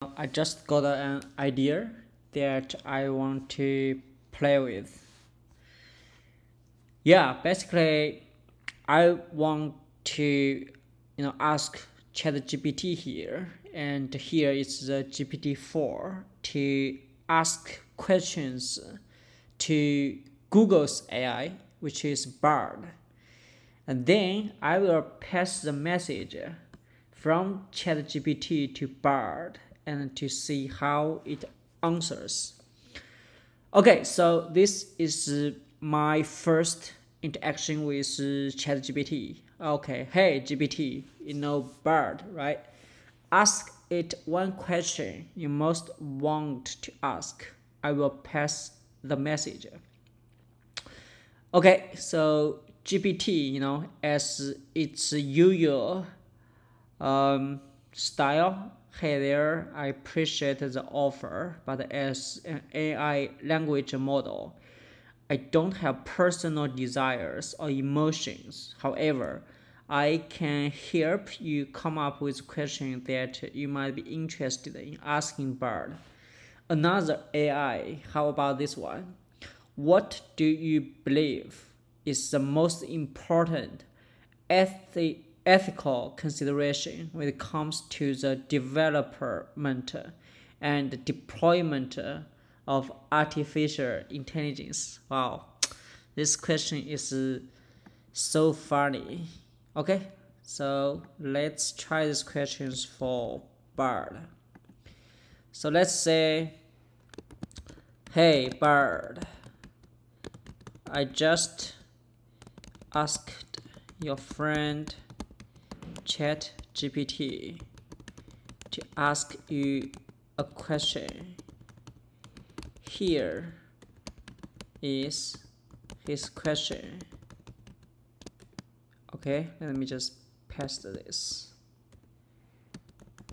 I just got an idea that I want to play with. Yeah, basically, I want to, ask ChatGPT here, and here is the GPT-4 to ask questions to Google's AI, which is Bard, and then I will pass the message from ChatGPT to Bard and to see how it answers. Okay, so this is my first interaction with ChatGPT. Okay, hey GPT, Bard, right? Ask it one question you most want to ask. I will pass the message. Okay, so GPT, as its usual style, hey there, I appreciate the offer, but as an AI language model, I don't have personal desires or emotions. However, I can help you come up with questions that you might be interested in asking Bard. Another AI, how about this one? What do you believe is the most important ethical consideration when it comes to the development and deployment of artificial intelligence? Wow, this question is so funny. Okay, so let's try these questions for Bard. So let's say, hey Bard, I just asked your friend ChatGPT to ask you a question. Here is his question. Okay, let me just paste this.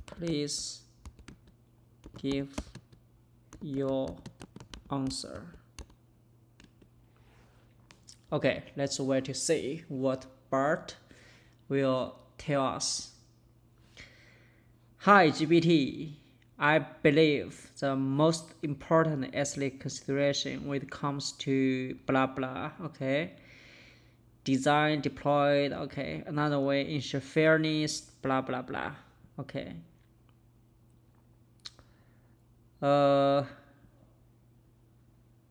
Please give your answer. Okay, let's wait to see what Bart will tell us. Hi GPT, I believe the most important ethical consideration when it comes to blah blah, okay? Design, deployed, okay? Another way, ensure fairness, blah blah blah, okay?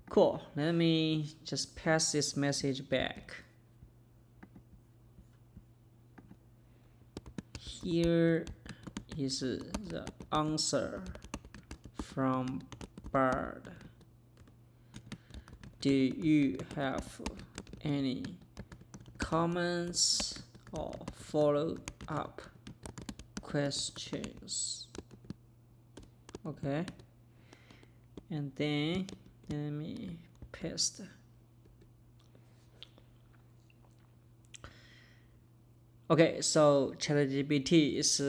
Cool, let me just pass this message back. Here is the answer from Bard. Do you have any comments or follow-up questions? Okay, and then let me paste. Okay, so ChatGPT is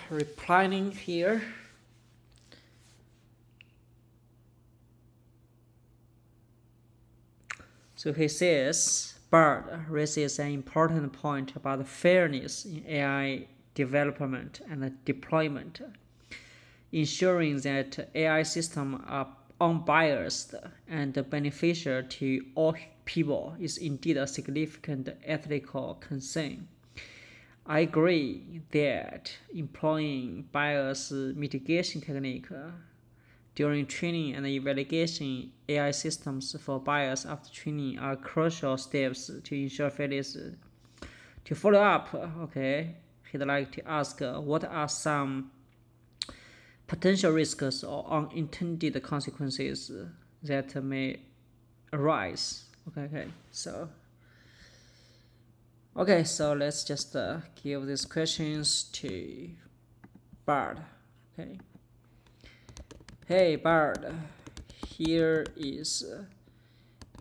replying here. So he says, Bard raises an important point about fairness in AI development and deployment. Ensuring that AI systems are unbiased and beneficial to all people is indeed a significant ethical concern. I agree that employing bias mitigation technique during training and evaluation AI systems for bias after training are crucial steps to ensure fairness. To follow up, okay, he'd like to ask what are some potential risks or unintended consequences that may arise. Okay, so let's just give these questions to Bard. Okay, hey Bard, here is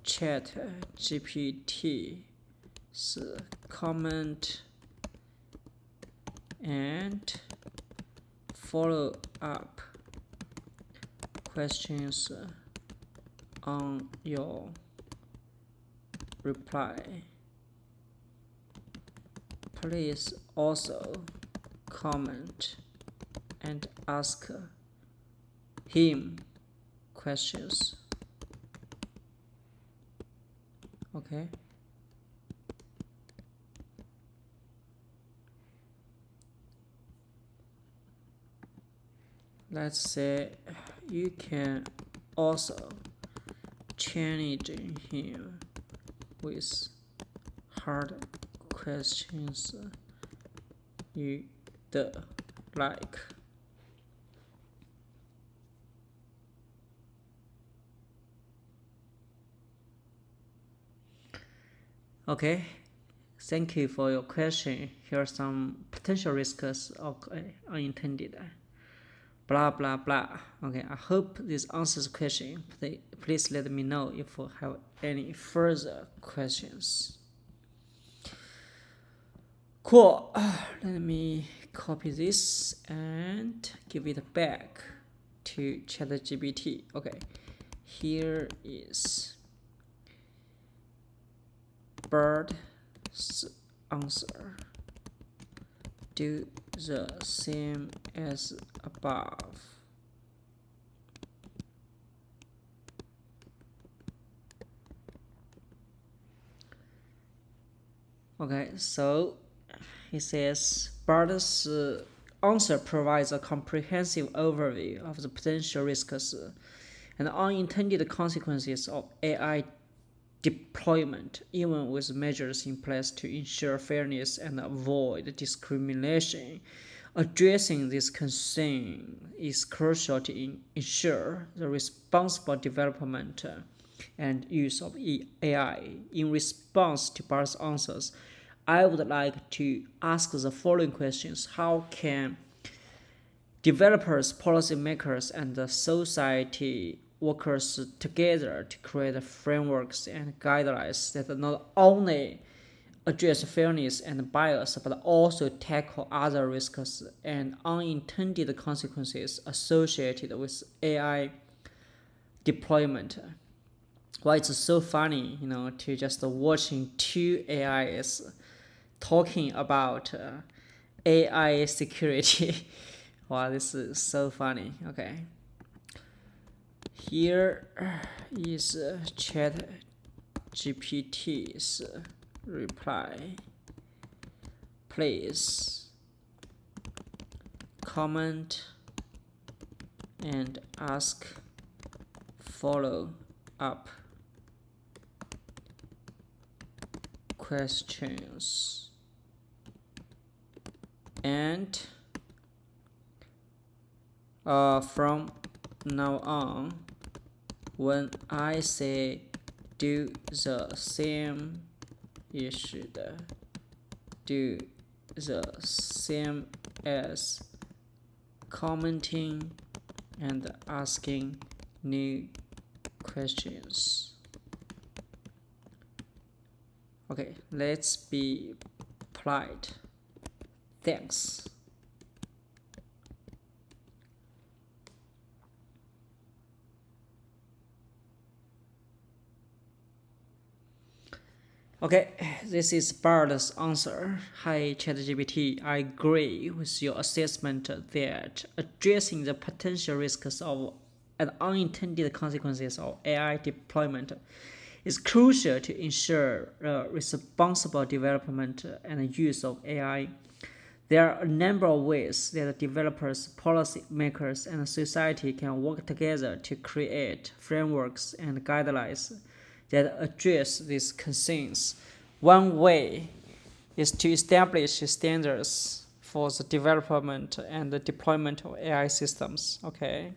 ChatGPT's comment and follow-up questions on your reply. Please also comment and ask him questions. Okay. Let's say you can also challenge him with hard questions you like. Okay, thank you for your question. Here are some potential risks of unintended. Blah blah blah. Okay, I hope this answers the question. Please let me know if you have any further questions. Cool. Let me copy this and give it back to chatgpt. Okay, here is bird's answer. Do the same as above. Okay, so he says Bird's answer provides a comprehensive overview of the potential risks and unintended consequences of AI deployment, even with measures in place to ensure fairness and avoid discrimination. Addressing this concern is crucial to ensure the responsible development and use of AI. In response to Bart's answers, I would like to ask the following questions. How can developers, policymakers, and the society workers together to create frameworks and guidelines that not only address fairness and bias, but also tackle other risks and unintended consequences associated with AI deployment? Well, it's so funny, to just watching two AIs talking about AI security. Wow, this is so funny. Okay. Here is chatgpt's reply. Please comment and ask follow-up questions. And from now on, when I say do the same, you should do the same as commenting and asking new questions. Okay, let's be polite. Thanks. Okay, this is Bart's answer. Hi ChatGPT, I agree with your assessment that addressing the potential risks of and unintended consequences of AI deployment is crucial to ensure responsible development and use of AI. There are a number of ways that developers, policymakers, and society can work together to create frameworks and guidelines that address these concerns. One way is to establish standards for the development and the deployment of AI systems. Okay.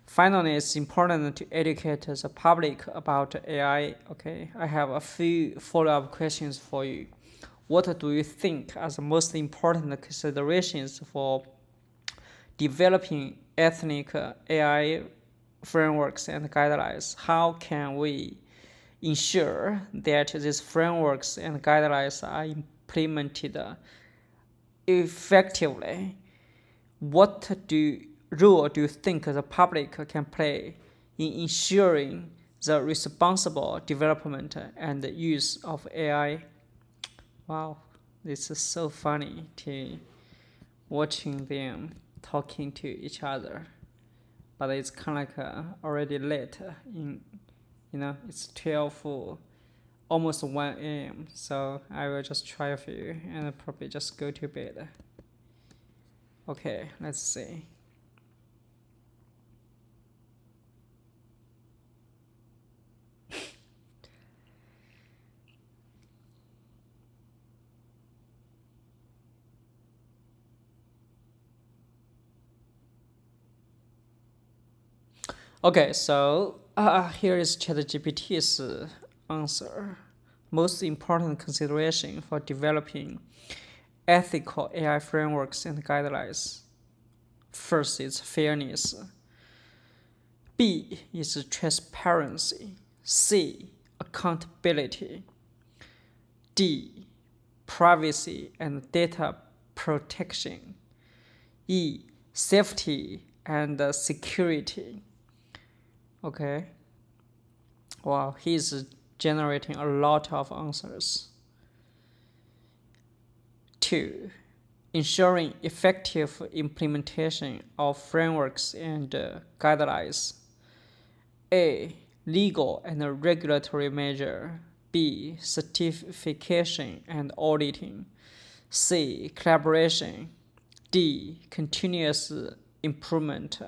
Finally, it's important to educate the public about AI. Okay, I have a few follow-up questions for you. What do you think are the most important considerations for developing ethnic AI frameworks and guidelines? How can we ensure that these frameworks and guidelines are implemented effectively? What role do you think the public can play in ensuring the responsible development and use of AI? Wow, this is so funny to watching them talking to each other. but it's kind of like already late it's 12, almost 1 a.m. So I will just try a few and probably just go to bed. Okay, let's see. Okay, so here is ChatGPT's answer. Most important consideration for developing ethical AI frameworks and guidelines. First is fairness. B is transparency. C, accountability. D, privacy and data protection. E, safety and security. Okay. Wow, he's generating a lot of answers. 2. Ensuring effective implementation of frameworks and guidelines. A. Legal and regulatory measure. B. Certification and auditing. C. Collaboration. D. Continuous improvement.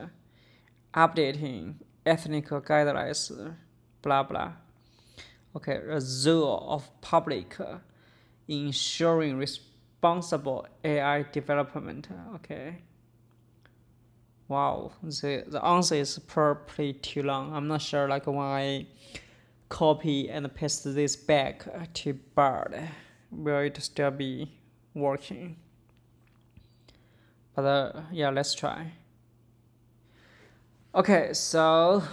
Updating ethnical guidelines. Blah blah. Okay, a role of public ensuring responsible AI development. Okay. Wow, the answer is probably too long. I'm not sure like when I copy and paste this back to Bard, will it still be working? But yeah, let's try. Okay, so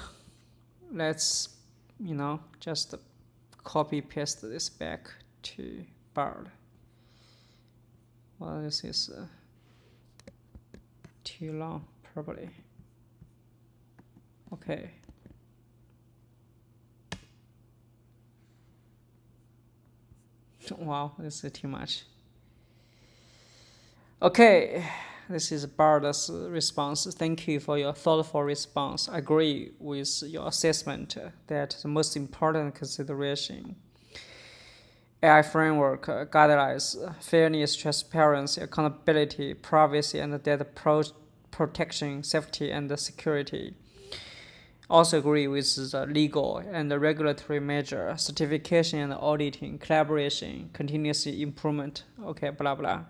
let's just copy paste this back to Bard. Well, this is too long probably. Okay. Wow, this is too much. Okay, this is Bard's response. Thank you for your thoughtful response. I agree with your assessment that the most important consideration AI framework guidelines fairness, transparency, accountability, privacy, and data protection, safety, and security. Also agree with the legal and the regulatory measure, certification and auditing, collaboration, continuous improvement. Okay, blah blah.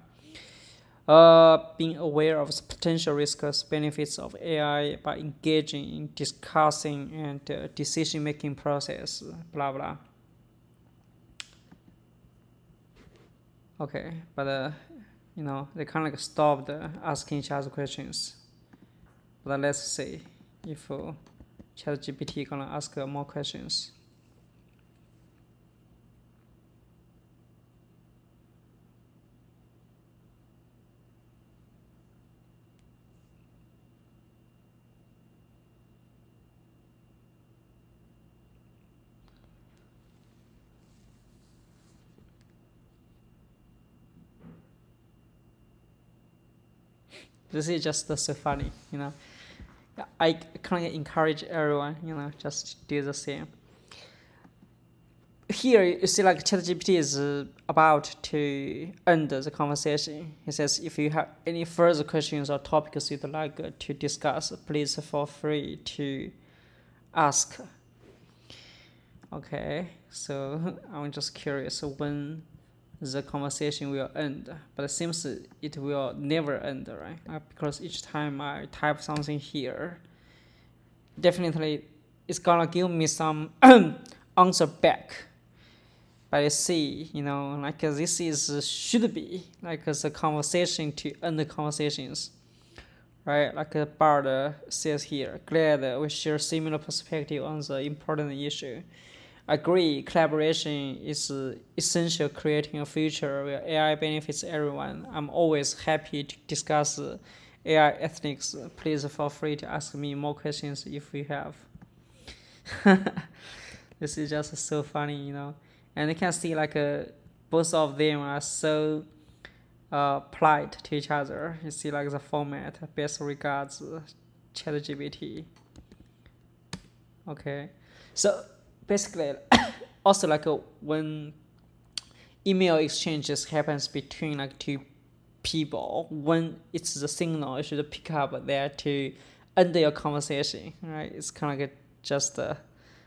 Being aware of the potential risks, benefits of AI by engaging in discussing and decision-making process. Blah blah. Okay, but they kind of like stopped asking each other questions. But let's see if ChatGPT gonna ask more questions. This is just so funny, I kind of encourage everyone, just do the same. Here you see like ChatGPT is about to end the conversation. He says if you have any further questions or topics you'd like to discuss, please feel free to ask. Okay, so I'm just curious when the conversation will end, but it seems it will never end, right? Because each time I type something here, definitely it's gonna give me some answer back. But I see, like this is should be like the conversation to end the conversations, right? Like Bard says here, glad we share similar perspective on the important issue. Agree, collaboration is essential creating a future where AI benefits everyone. I'm always happy to discuss AI ethics. Please feel free to ask me more questions if you have. This is just so funny, And you can see like both of them are so polite to each other. You see like the format, best regards, chatgpt. Okay, so basically also like when email exchanges happens between like two people, when it's the signal, you should pick up there to end your conversation, right? It's kind of like just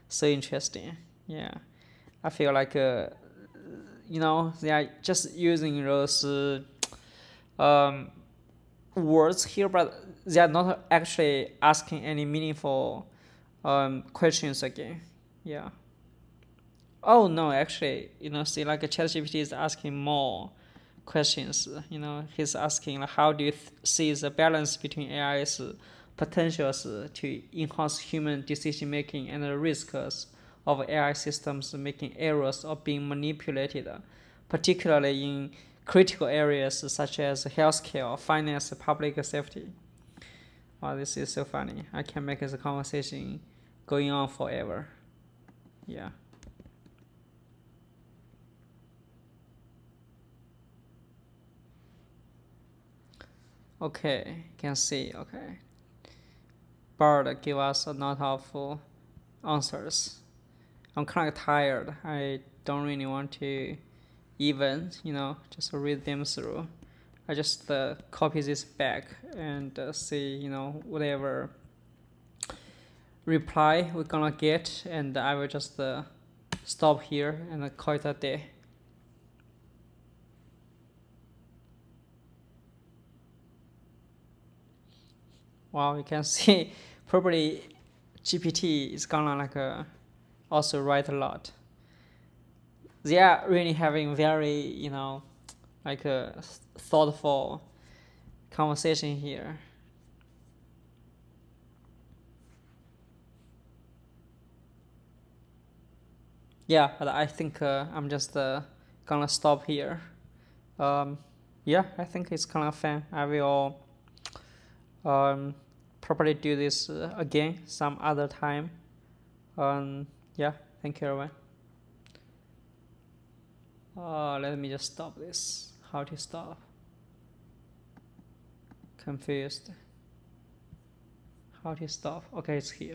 so interesting. Yeah, I feel like they are just using those words here, but they are not actually asking any meaningful questions again. Yeah. Oh no, actually, see, like ChatGPT is asking more questions. He's asking like, how do you see the balance between AI's potentials to enhance human decision making and the risks of AI systems making errors or being manipulated, particularly in critical areas such as healthcare, finance, public safety. Wow, this is so funny. I can make this conversation going on forever. Yeah. Okay, you can see, okay. Bird give us a lot of answers. I'm kind of tired. I don't really want to even, just read them through. I just copy this back and see, whatever reply we're gonna get, and I will just stop here and call it a day. Wow, you can see probably GPT is gonna like also write a lot. They are really having very like a thoughtful conversation here. Yeah, but I think I'm just gonna stop here. Um, yeah, I think it's kind of fun. I will um, probably do this again some other time. Yeah, thank you everyone. Let me just stop this. How to stop? Confused. How to stop? Okay, it's here.